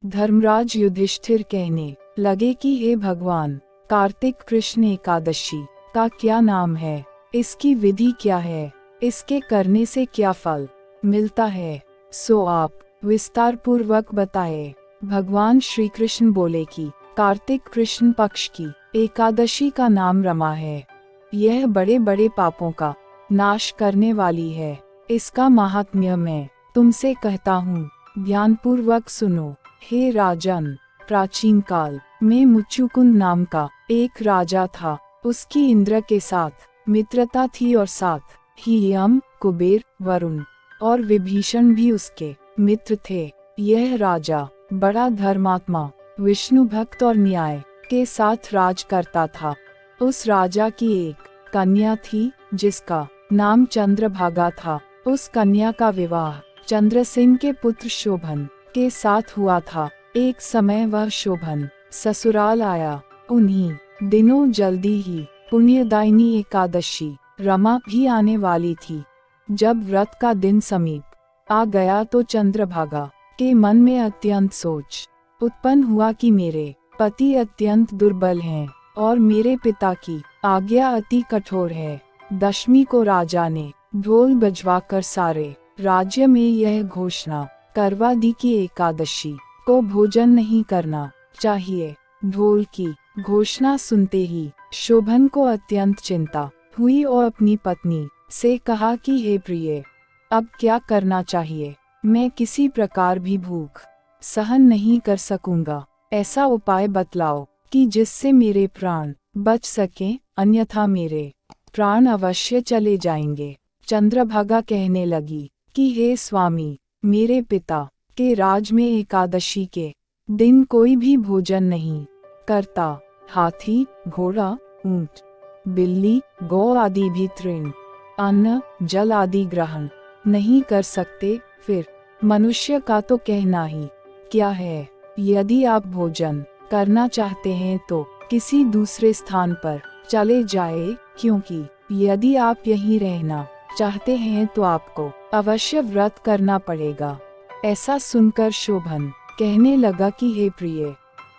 धर्मराज युधिष्ठिर कहने लगे कि हे भगवान, कार्तिक कृष्ण एकादशी का क्या नाम है, इसकी विधि क्या है, इसके करने से क्या फल मिलता है, सो आप विस्तार पूर्वक बताए। भगवान श्री कृष्ण बोले कि कार्तिक कृष्ण पक्ष की एकादशी का नाम रमा है। यह बड़े बड़े पापों का नाश करने वाली है। इसका महात्म्य मैं तुमसे कहता हूँ, ध्यानपूर्वक सुनो। हे राजन, प्राचीन काल में मुच्चुकुंद नाम का एक राजा था। उसकी इंद्र के साथ मित्रता थी और साथ ही यम, कुबेर, वरुण और विभीषण भी उसके मित्र थे। यह राजा बड़ा धर्मात्मा, विष्णु भक्त और न्याय के साथ राज करता था। उस राजा की एक कन्या थी जिसका नाम चंद्रभागा था। उस कन्या का विवाह चंद्रसेन के पुत्र शोभन के साथ हुआ था। एक समय वह शोभन ससुराल आया। उन्हीं दिनों जल्दी ही पुण्यदायिनी एकादशी रमा भी आने वाली थी। जब व्रत का दिन समीप आ गया तो चंद्रभागा के मन में अत्यंत सोच उत्पन्न हुआ कि मेरे पति अत्यंत दुर्बल हैं और मेरे पिता की आज्ञा अति कठोर है। दशमी को राजा ने ढोल बजवाकर सारे राज्य में यह घोषणा करवा दी कि एकादशी को भोजन नहीं करना चाहिए। ढोल की घोषणा सुनते ही शोभन को अत्यंत चिंता हुई और अपनी पत्नी से कहा कि हे प्रिय, अब क्या करना चाहिए? मैं किसी प्रकार भी भूख सहन नहीं कर सकूंगा। ऐसा उपाय बतलाओ कि जिससे मेरे प्राण बच सकें, अन्यथा मेरे प्राण अवश्य चले जाएंगे। चंद्रभागा कहने लगी कि हे स्वामी, मेरे पिता के राज में एकादशी के दिन कोई भी भोजन नहीं करता। हाथी, घोड़ा, ऊंट, बिल्ली, गौ आदि भी तृण अन्न, जल आदि ग्रहण नहीं कर सकते। फिर मनुष्य का तो कहना ही क्या है। यदि आप भोजन करना चाहते हैं तो किसी दूसरे स्थान पर चले जाए, क्योंकि यदि आप यहीं रहना चाहते हैं तो आपको अवश्य व्रत करना पड़ेगा। ऐसा सुनकर शोभन कहने लगा कि हे प्रिय,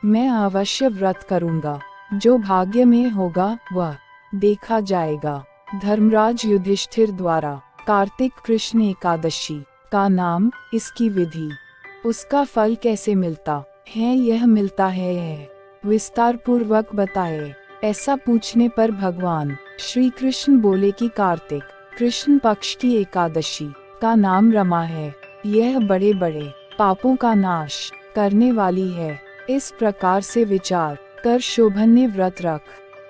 मैं अवश्य व्रत करूंगा। जो भाग्य में होगा वह देखा जाएगा। धर्मराज युधिष्ठिर द्वारा कार्तिक कृष्ण एकादशी का नाम, इसकी विधि, उसका फल कैसे मिलता है, यह मिलता है विस्तार पूर्वक बताए। ऐसा पूछने पर भगवान श्री कृष्ण बोले कि कार्तिक कृष्ण पक्ष की एकादशी का नाम रमा है। यह बड़े बड़े पापों का नाश करने वाली है। इस प्रकार से विचार कर शोभन ने व्रत रख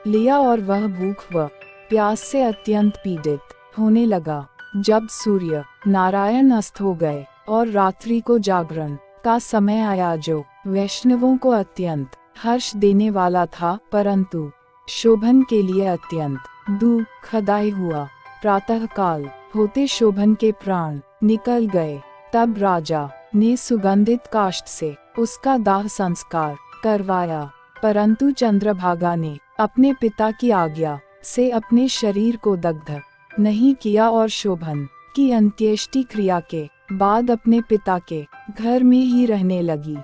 लिया और वह भूख व प्यास से अत्यंत पीड़ित होने लगा। जब सूर्य नारायण अस्त हो गए और रात्रि को जागरण का समय आया, जो वैष्णवों को अत्यंत हर्ष देने वाला था, परंतु शोभन के लिए अत्यंत दुखदायी हुआ। प्रातः काल होते शोभन के प्राण निकल गए। तब राजा ने सुगंधित काष्ठ से उसका दाह संस्कार करवाया, परंतु चंद्रभागा ने अपने पिता की आज्ञा से अपने शरीर को दग्ध नहीं किया और शोभन की अंत्येष्टि क्रिया के बाद अपने पिता के घर में ही रहने लगी।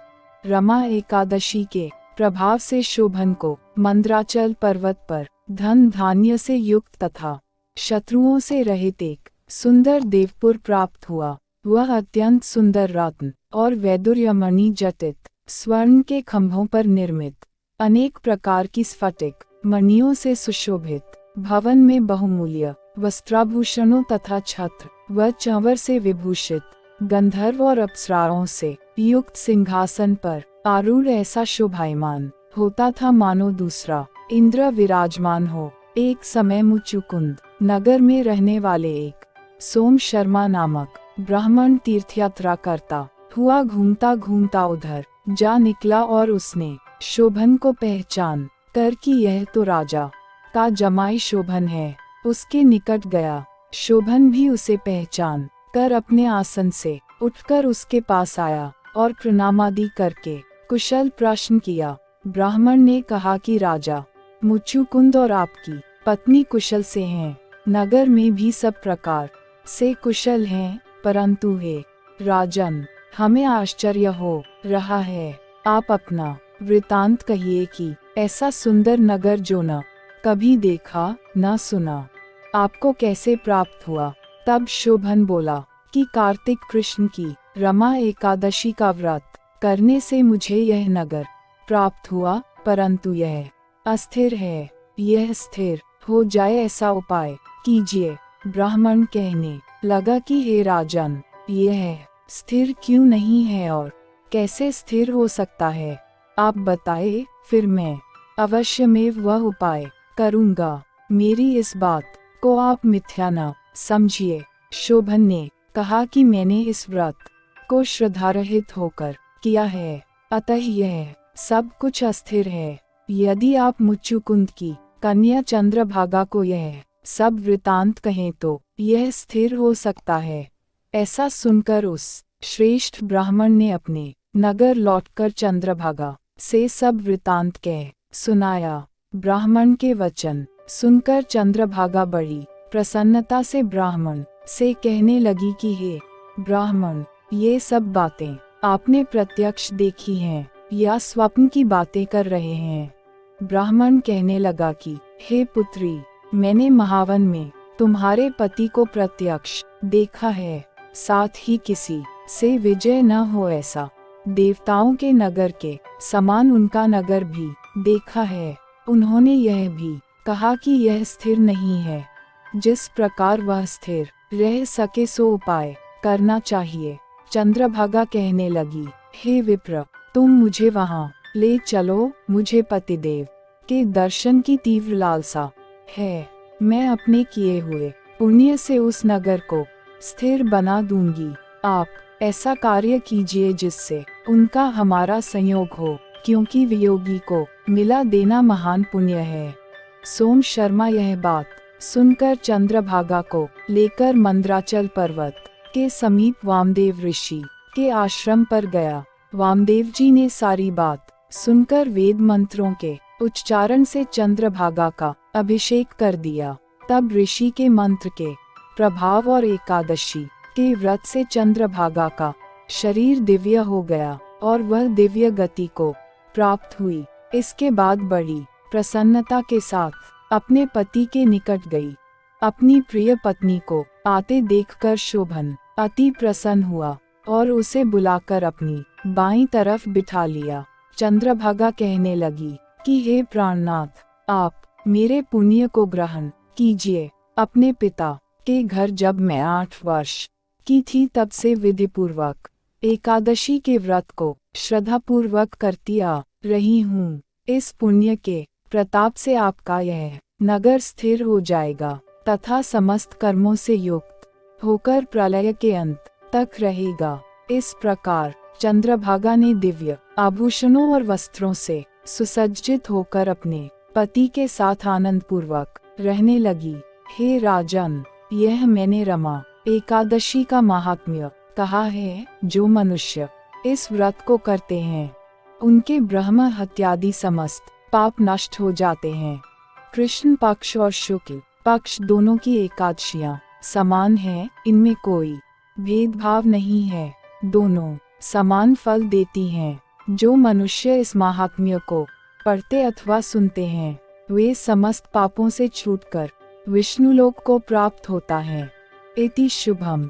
रमा एकादशी के प्रभाव से शोभन को मंद्राचल पर्वत पर धन धान्य से युक्त तथा शत्रुओं से रहित एक सुंदर देवपुर प्राप्त हुआ। वह अत्यंत सुंदर रत्न और वैदुर्यमणि जटित स्वर्ण के खंभों पर निर्मित अनेक प्रकार की स्फटिक मणियों से सुशोभित भवन में बहुमूल्य वस्त्राभूषणों तथा छत्र व चंवर से विभूषित गंधर्व और अप्सराओं से युक्त सिंहासन पर आरूढ़ ऐसा शोभायमान होता था मानो दूसरा इंद्र विराजमान हो। एक समय मुच्चुकुंद नगर में रहने वाले एक सोम शर्मा नामक ब्राह्मण तीर्थयात्रा करता हुआ घूमता घूमता उधर जा निकला और उसने शोभन को पहचान कर कि यह तो राजा का जमाई शोभन है, उसके निकट गया। शोभन भी उसे पहचान कर अपने आसन से उठकर उसके पास आया और प्रणामादि करके कुशल प्रश्न किया। ब्राह्मण ने कहा कि राजा, मुच्चुकुंद और आपकी पत्नी कुशल से हैं। नगर में भी सब प्रकार से कुशल हैं, परंतु हे राजन, हमें आश्चर्य हो रहा है। आप अपना वृतांत कहिए कि ऐसा सुंदर नगर जो न कभी देखा न सुना, आपको कैसे प्राप्त हुआ। तब शोभन बोला कि कार्तिक कृष्ण की रमा एकादशी का व्रत करने से मुझे यह नगर प्राप्त हुआ, परंतु यह अस्थिर है। यह स्थिर हो जाए ऐसा उपाय कीजिए। ब्राह्मण कहने लगा कि हे राजन, यह स्थिर क्यों नहीं है और कैसे स्थिर हो सकता है, आप बताए, फिर मैं अवश्यमेव वह उपाय करूँगा। मेरी इस बात को आप मिथ्या न समझिए। शोभन ने कहा कि मैंने इस व्रत को श्रद्धारहित होकर किया है, अतः यह सब कुछ अस्थिर है। यदि आप मुच्चुकुंद की कन्या चंद्रभागा को यह सब वृतांत कहें तो यह स्थिर हो सकता है। ऐसा सुनकर उस श्रेष्ठ ब्राह्मण ने अपने नगर लौटकर चंद्रभागा से सब वृतांत कह सुनाया। ब्राह्मण के वचन सुनकर चंद्रभागा बड़ी प्रसन्नता से ब्राह्मण से कहने लगी कि हे ब्राह्मण, ये सब बातें आपने प्रत्यक्ष देखी हैं या स्वप्न की बातें कर रहे हैं। ब्राह्मण कहने लगा कि हे पुत्री, मैंने महावन में तुम्हारे पति को प्रत्यक्ष देखा है, साथ ही किसी से विजय न हो ऐसा देवताओं के नगर के समान उनका नगर भी देखा है। उन्होंने यह भी कहा कि यह स्थिर नहीं है। जिस प्रकार वह स्थिर रह सके सो उपाय करना चाहिए। चंद्रभागा कहने लगी, हे विप्र, तुम मुझे वहाँ ले चलो, मुझे पतिदेव के दर्शन की तीव्र लालसा है। मैं अपने किए हुए पुण्य से उस नगर को स्थिर बना दूंगी। आप ऐसा कार्य कीजिए जिससे उनका हमारा संयोग हो, क्योंकि वियोगी को मिला देना महान पुण्य है। सोम शर्मा यह बात सुनकर चंद्रभागा को लेकर मंद्राचल पर्वत के समीप वामदेव ऋषि के आश्रम पर गया। वामदेव जी ने सारी बात सुनकर वेद मंत्रों के उच्चारण से चंद्रभागा का अभिषेक कर दिया। तब ऋषि के मंत्र के प्रभाव और एकादशी के व्रत से चंद्रभागा का शरीर दिव्य हो गया और वह दिव्य गति को प्राप्त हुई। इसके बाद बड़ी प्रसन्नता के साथ अपने पति के निकट गई। अपनी प्रिय पत्नी को आते देखकर शोभन अति प्रसन्न हुआ और उसे बुलाकर अपनी बाईं तरफ बिठा लिया। चंद्रभागा कहने लगी कि हे प्राणनाथ, आप मेरे पुण्य को ग्रहण कीजिए। अपने पिता के घर जब मैं 8 वर्ष की थी तब से विधि पूर्वक एकादशी के व्रत को श्रद्धा पूर्वक करती आ रही हूँ। इस पुण्य के प्रताप से आपका यह नगर स्थिर हो जाएगा तथा समस्त कर्मों से युक्त होकर प्रलय के अंत तक रहेगा। इस प्रकार चंद्रभागा ने दिव्य आभूषणों और वस्त्रों से सुसज्जित होकर अपने पति के साथ आनंद पूर्वक रहने लगी। हे राजन, यह मैंने रमा एकादशी का महात्म्य कहा है। जो मनुष्य इस व्रत को करते हैं उनके ब्रह्म हत्यादि समस्त पाप नष्ट हो जाते हैं। कृष्ण पक्ष और शुक्ल पक्ष दोनों की एकादशियां समान हैं, इनमें कोई भेदभाव नहीं है, दोनों समान फल देती हैं। जो मनुष्य इस महात्म्य को पढ़ते अथवा सुनते हैं वे समस्त पापों से छूटकर विष्णुलोक को प्राप्त होता है। इति शुभम।